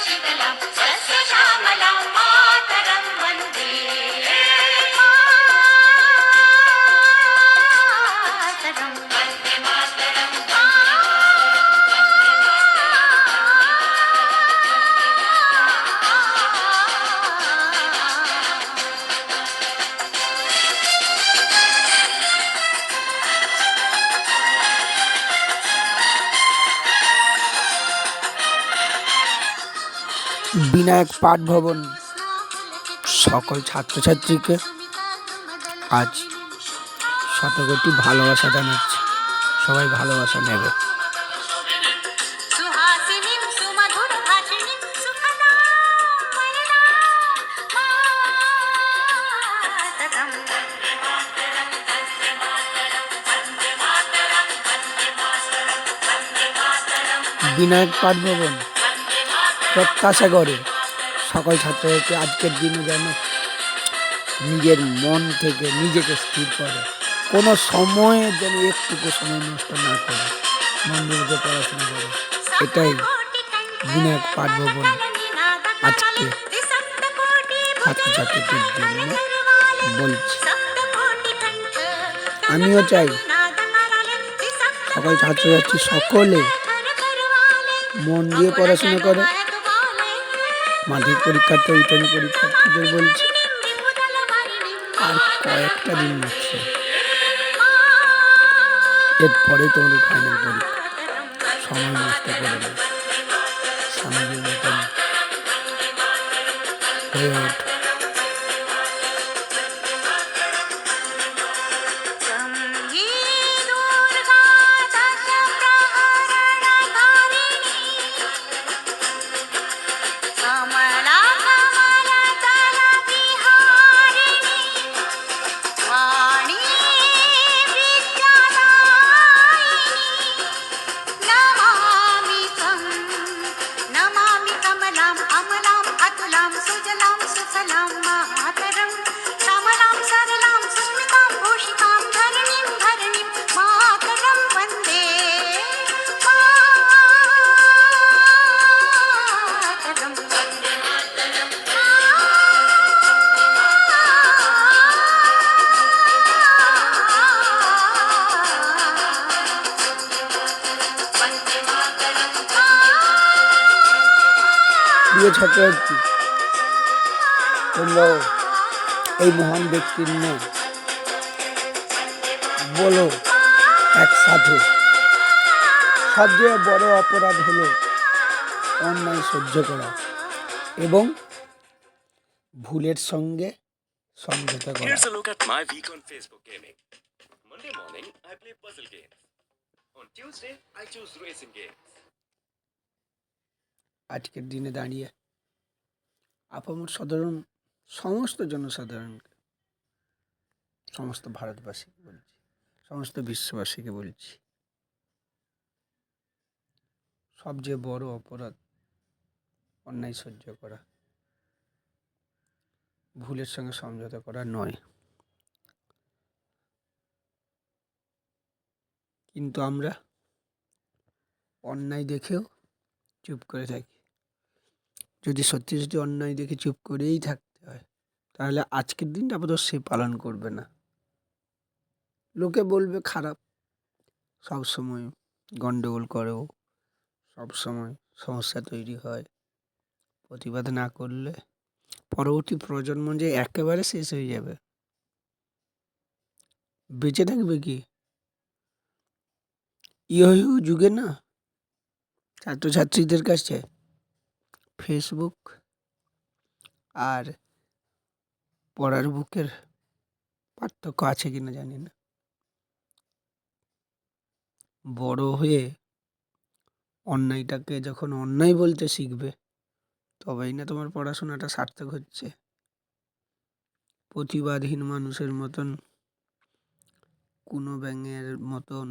शीतलां सस्यश्यामलां मातरं वन्दे मातरं वन्दे मातरं বিনায়ক পাঠ ভবন সকল ছাত্রছাত্রীকে আজ শতকোটি ভালোবাসা জানাচ্ছে। সবাই ভালোবাসা নেবে। सुहासिनीं सुमधुरभाषिणीं सुखदां वरदां मातरं वन्दे मातरं वन्दे मातरं वन्दे मातरं वन्दे मातरं वन्दे मातरं বিনায়ক পাঠ ভবন প্রত্যাশা করে সকল ছাত্রছাত্রী আজকের দিনে যেন নিজের মন থেকে নিজেকে স্থির করে, কোনো সময়ে যেন একটুকু সময় নষ্ট না করে মন দিয়ে পড়াশোনা করে। এটাই বিনায়ক পাঠ ভবন আজকে ছাত্রছাত্রীদের জন্য বলছি। আমিও চাই সকল ছাত্রছাত্রী সকলে মন দিয়ে পড়াশোনা করে। মাধ্যমিক পরীক্ষার্থী উচ্চমাধ্যমিক পরীক্ষার্থীদের বলছি আর কয়েকটা দিন মাত্র, এরপরে তোমাদের ফাইনাল পরীক্ষা। সময় নষ্ট করে না, সমাজের মতন হয়ে ওঠে। প্রিয় ছাত্রছাত্রী, তোমরাও এই মহান ব্যক্তির নাম বলো একসাথে। সবচেয়ে বড় অপরাধ হলো অন্যায় সহ্য করা এবং ভুলের সঙ্গে সমঝোতা করা। Here's a look at my week on Facebook gaming. Monday morning, I play puzzle games. On Tuesday, I choose racing games. আজকের দিনে দাঁড়িয়ে আপামর সাধারণ সমস্ত জনসাধারণকে, সমস্ত ভারতবাসীকে বলছি, সমস্ত বিশ্ববাসীকে বলছি, সবচেয়ে বড় অপরাধ অন্যায় সহ্য করা, ভুলের সঙ্গে সমঝোতা করা নয়। কিন্তু আমরা অন্যায় দেখেও চুপ করে থাকি। যদি সত্যি সত্যি অন্যায় দেখে চুপ করেই থাকতে হয়, তাহলে আজকের দিনটা আপাতত সে পালন করবে না। লোকে বলবে খারাপ, সবসময় গন্ডগোল করেও সবসময় সমস্যা তৈরি হয়। প্রতিবাদ না করলে পরবর্তী প্রজন্ম যে একেবারে শেষ হয়ে যাবে, বেঁচে থাকবে কি? ইহু যুগে না ছাত্রছাত্রীদের কাছে ফেসবুক আর পড়ার বুকের পার্থক্য আছে কিনা জানি না। বড় হয়ে অন্যায়টাকে যখন অন্যায় বলতে শিখবে, তবেই না তোমার পড়াশোনাটা সার্থক হচ্ছে। প্রতিবাদহীন মানুষের মতন, কোনো ব্যাঙের মতন